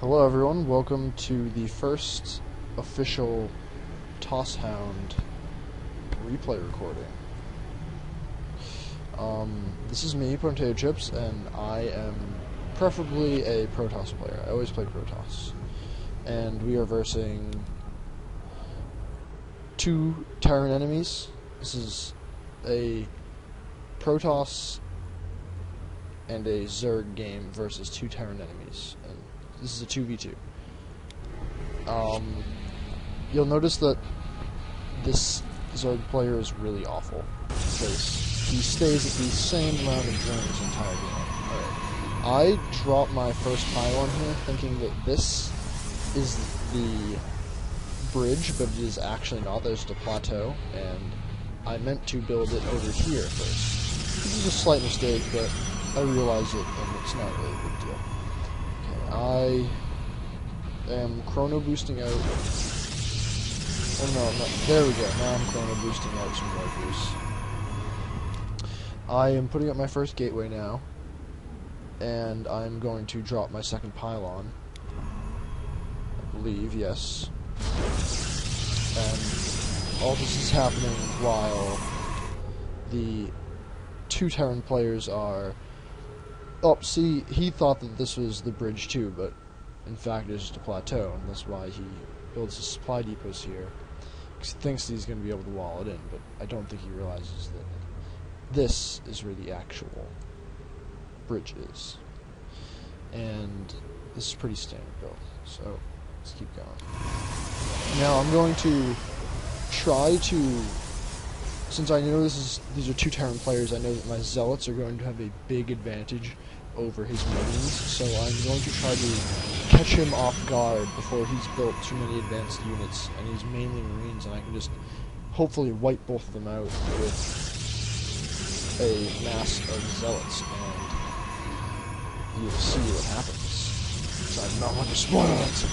Hello everyone, welcome to the first official Tosshound replay recording. This is me, Potato Chips, and I am preferably a Protoss player. I always play Protoss. And we are versing two Terran enemies. This is a Protoss and a Zerg game versus two Terran enemies. And this is a 2v2. You'll notice that this Zerg player is really awful because he stays at the same amount of drones his entire game. Alright, I dropped my first pylon here thinking that this is the bridge, but it is actually not. There's the plateau, and I meant to build it over here first. This is a slight mistake, but I realize it, and it's not really a big deal. I am chrono boosting out. Oh no, there we go. Now I'm chrono boosting out some workers. I am putting up my first gateway now, and I'm going to drop my second pylon. I believe, yes. And all this is happening while the two Terran players are. Oh, see, he thought that this was the bridge too, but in fact it's just a plateau, and that's why he builds his supply depots here. Because he thinks that he's going to be able to wall it in, but I don't think he realizes that this is where the actual bridge is. And this is pretty standard build, so let's keep going. Now I'm going to try to, since I know these are two Terran players, I know that my Zealots are going to have a big advantage over his Marines, so I'm going to try to catch him off guard before he's built too many advanced units, and he's mainly Marines, and I can just hopefully wipe both of them out with a mass of Zealots, and you'll see what happens. So I'm not going to spoil it.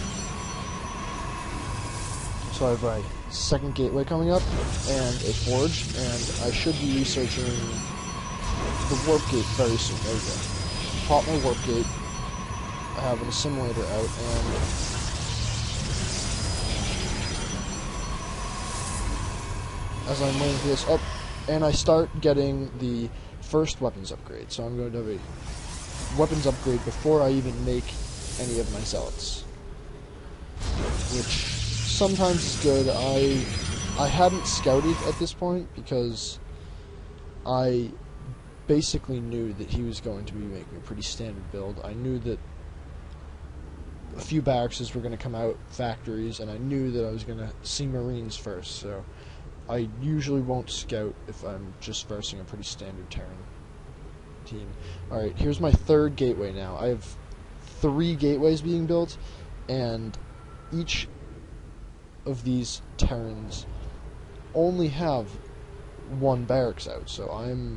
So I have my second gateway coming up, and a forge, and I should be researching the warp gate very soon. There we go. Pop my warp gate. I have an assimilator out, and as I'm waiting for this up, and I start getting the first weapons upgrade. So I'm going to have a weapons upgrade before I even make any of my Zealots, which sometimes is good. I hadn't scouted at this point because I basically knew that he was going to be making a pretty standard build. I knew that a few barracks were going to come out, factories, and I knew that I was going to see Marines first, so I usually won't scout if I'm just versing a pretty standard Terran team. Alright, here's my third gateway now. I have 3 gateways being built, and each of these Terrans only have 1 barracks out, so I'm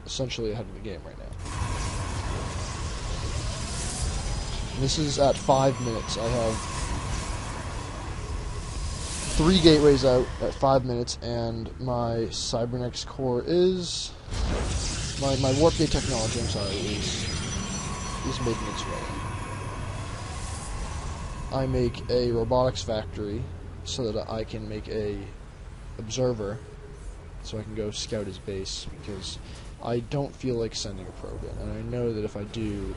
essentially ahead of the game right now. And this is at 5 minutes. I have 3 gateways out at 5 minutes, and my Cybernetics core is my warp gate technology. I'm sorry, is making its way. I make a robotics factory so that I can make a observer, so I can go scout his base, because I don't feel like sending a probe in, and I know that if I do,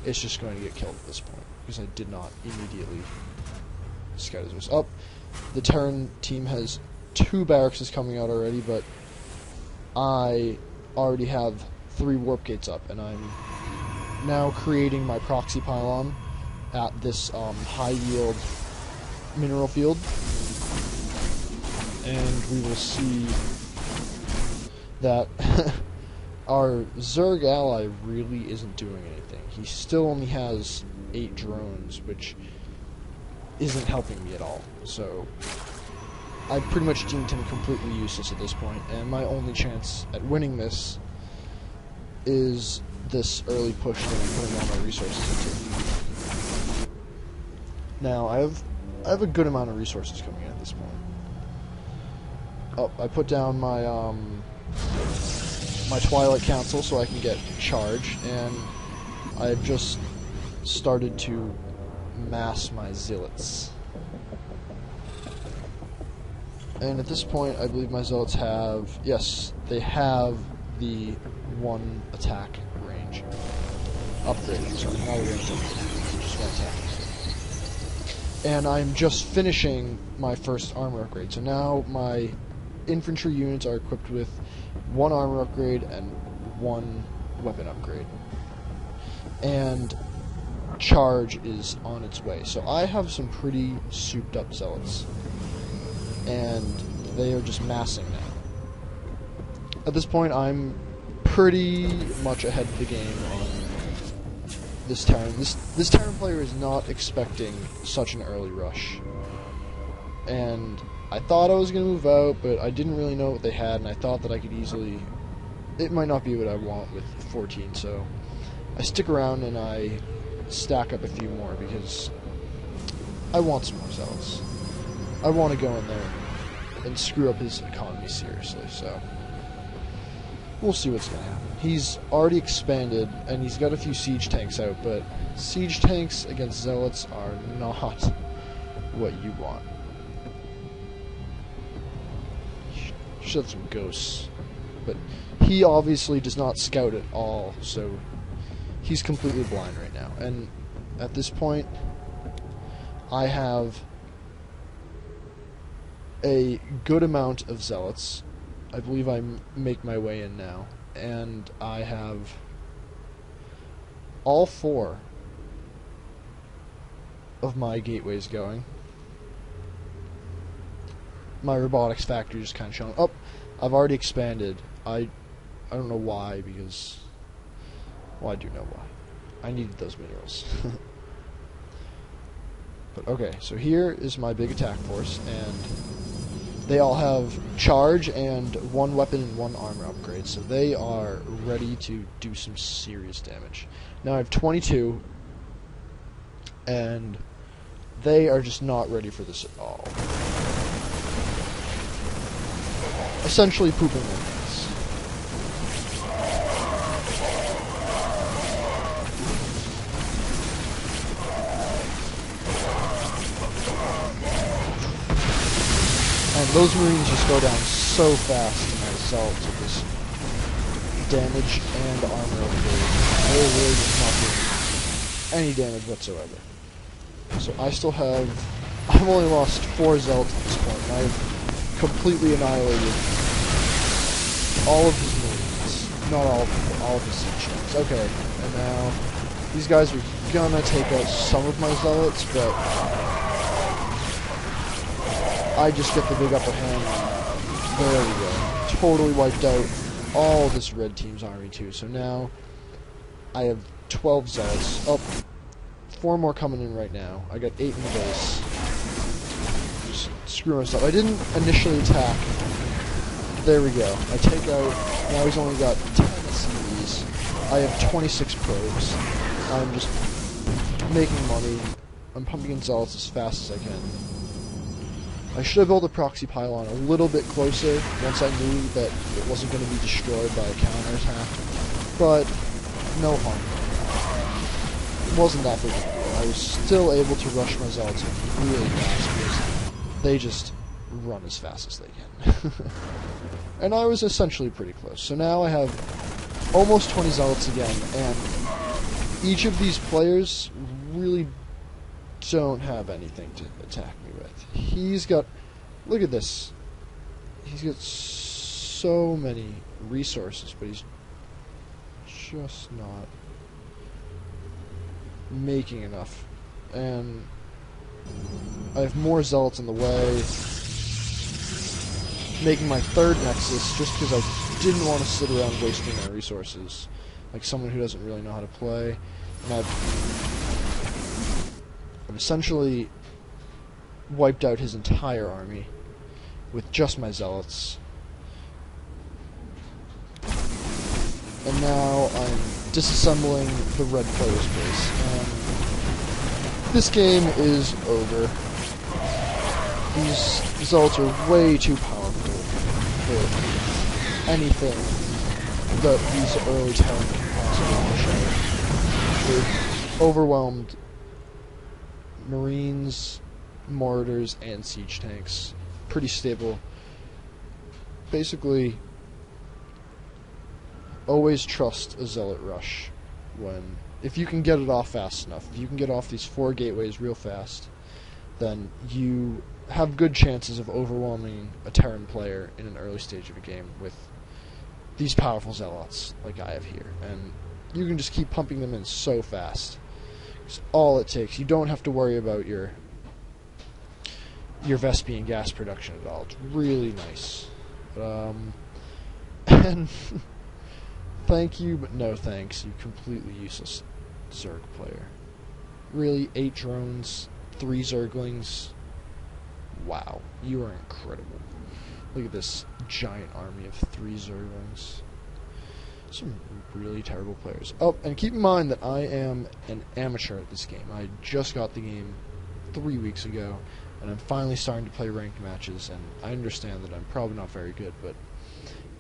it's just going to get killed at this point, because I did not immediately scout his base. Oh, the Terran team has 2 barracks coming out already, but I already have 3 warp gates up, and I'm now creating my proxy pylon at this high yield mineral field, and we will see that our Zerg ally really isn't doing anything. He still only has 8 drones, which isn't helping me at all. So I pretty much deemed him completely useless at this point, and my only chance at winning this is this early push that I'm putting all my resources into. Now, I have a good amount of resources coming in at this point. Oh, I put down my my Twilight Council so I can get charged, and I've just started to mass my zealots. And at this point, I believe my zealots have... Yes, they have the 1 attack range upgraded. Sorry, not a range upgrade, just 1 attack. And I'm just finishing my first armor upgrade. So now my infantry units are equipped with 1 armor upgrade and 1 weapon upgrade. And charge is on its way. So I have some pretty souped up zealots. And they are just massing now. At this point, I'm pretty much ahead of the game on this Terran. This Terran player is not expecting such an early rush. And I thought I was going to move out, but I didn't really know what they had, and I thought that I could easily... It might not be what I want with 14, so I stick around and I stack up a few more, because I want some more zealots. I want to go in there and screw up his economy seriously, so we'll see what's going to happen. He's already expanded, and he's got a few siege tanks out, but siege tanks against zealots are not what you want. Should have some ghosts, but he obviously does not scout at all, so he's completely blind right now. And at this point, I have a good amount of zealots. I believe I make my way in now, and I have all 4 of my gateways going. My robotics factory is kind of showing up. I've already expanded. I don't know why, because... Well, I do know why. I needed those minerals. But okay, so here is my big attack force, and they all have charge and 1 weapon and 1 armor upgrade, so they are ready to do some serious damage. Now I have 22, and they are just not ready for this at all. Essentially pooping their pants. And those Marines just go down so fast in my assaults with this damage and armor upgrade. They're really just not doing any damage whatsoever. So I still have... I've only lost 4 zealots at this point, and I've completely annihilated all of his Marines. Not all of them, all of his siege tanks. Okay, and now these guys are gonna take out some of my zealots, but I just get the big upper hand. There we go. Totally wiped out all this red team's army too. So now I have 12 zealots. Oh, 4 more coming in right now. I got 8 in the base. Just screw myself. I didn't initially attack. There we go. I take out. Now he's only got 10 CVs. I have 26 probes. I'm just making money. I'm pumping in zealots as fast as I can. I should have built a proxy pylon a little bit closer once I knew that it wasn't going to be destroyed by a counterattack, but no harm. It wasn't that big of a deal. I was still able to rush my zealots really fast because they just run as fast as they can. And I was essentially pretty close. So now I have almost 20 zealots again, and each of these players really don't have anything to attack me with. He's got... Look at this. He's got so many resources, but he's just not making enough. And I have more zealots in the way. Making my 3rd nexus just because I didn't want to sit around wasting my resources like someone who doesn't really know how to play. And I've essentially wiped out his entire army with just my zealots. And now I'm disassembling the red player's base. And this game is over. These zealots are way too powerful for anything that these early Terran can possibly show. They're overwhelmed Marines, mortars, and siege tanks. Pretty stable. Basically, always trust a zealot rush if you can get it off fast enough. If you can get off these 4 gateways real fast, then you have good chances of overwhelming a Terran player in an early stage of a game with these powerful zealots like I have here. And you can just keep pumping them in so fast. It's all it takes. You don't have to worry about your Vespian gas production at all. It's really nice. And thank you, but no thanks, you completely useless Zerg player. Really, 8 drones, 3 Zerglings. Wow, you are incredible. Look at this giant army of 3 Zerglings. Some really terrible players. Oh, and keep in mind that I am an amateur at this game. I just got the game 3 weeks ago, and I'm finally starting to play ranked matches, and I understand that I'm probably not very good, but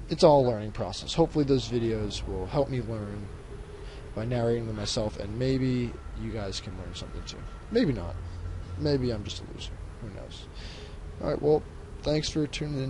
it's all a learning process. Hopefully those videos will help me learn by narrating them myself, and maybe you guys can learn something too. Maybe not. Maybe I'm just a loser. Who knows? Alright, well, thanks for tuning in.